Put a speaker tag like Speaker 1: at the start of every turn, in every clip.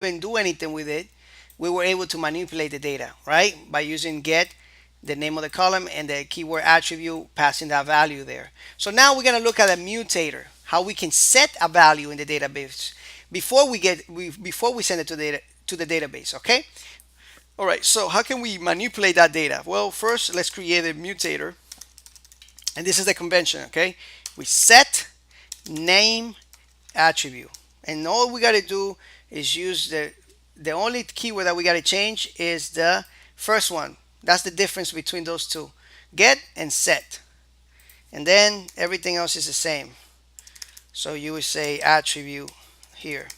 Speaker 1: even do anything with it, we were able to manipulate the data, right? By using get, the name of the column, and the keyword attribute, passing that value there. So now we're gonna look at a mutator, how we can set a value in the database before we send it to the database. Okay. All right. So how can we manipulate that data? Well, first let's create a mutator, and this is the convention. Okay. We set name attribute, and all we got to do is use the only keyword that we got to change is the first one. That's the difference between those two, get and set, and then everything else is the same. So you would say attribute here.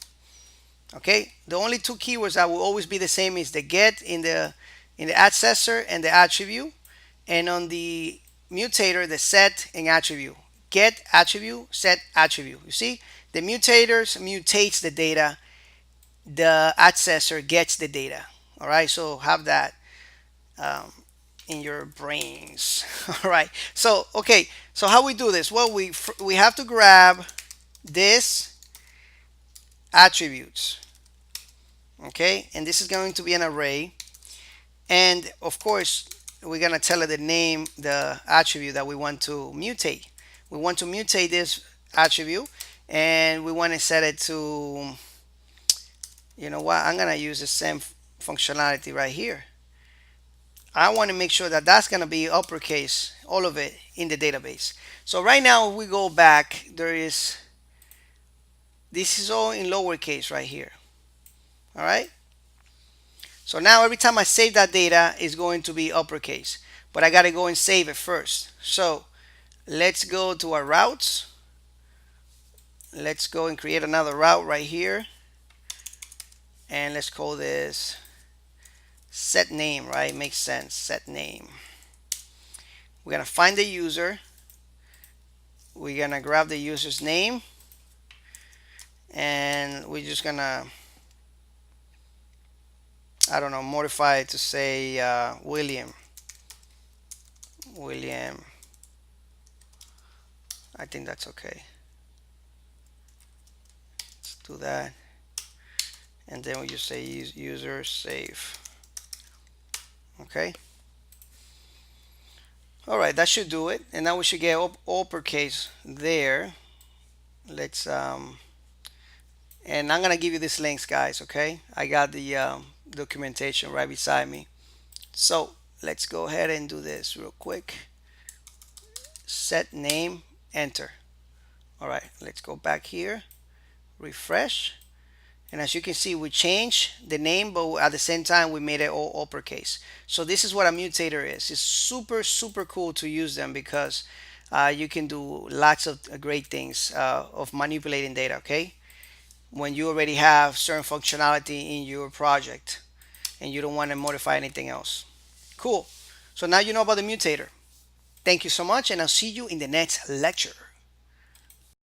Speaker 1: Okay, the only two keywords that will always be the same is the get in the accessor and the attribute, and on the mutator the set and attribute. Get attribute, set attribute. You see, the mutators mutates the data, the accessor gets the data. All right, so have that um, in your brains. All right, so okay, so how we do this? Well, we have to grab this attributes. Okay, and this is going to be an array, and of course we're going to tell it the name, the attribute that we want to mutate. We want to mutate this attribute, and we want to set it to, you know what, I'm going to use the same functionality right here. I want to make sure that that's going to be uppercase, all of it in the database. So right now if we go back, this is all in lowercase right here. All right, so now every time I save that data is going to be uppercase, but I got to go and save it first. So let's go to our routes. Let's go and create another route right here, and let's call this set name, right? Makes sense. Set name. We're gonna find the user. We're gonna grab the user's name, and we're just gonna, I don't know, modify it to say William. William. I think that's okay. Let's do that, and then we just say user save. Okay. All right, that should do it, and now we should get uppercase there. Let's and I'm gonna give you these links, guys. Okay, I got the documentation right beside me. So let's go ahead and do this real quick. Set name, enter. All right, let's go back here, refresh, and as you can see, we changed the name, but at the same time we made it all uppercase. So this is what a mutator is. It's super cool to use them because you can do lots of great things of manipulating data. Okay, when you already have certain functionality in your project and you don't want to modify anything else. Cool. So now you know about the mutator. Thank you so much, and I'll see you in the next lecture.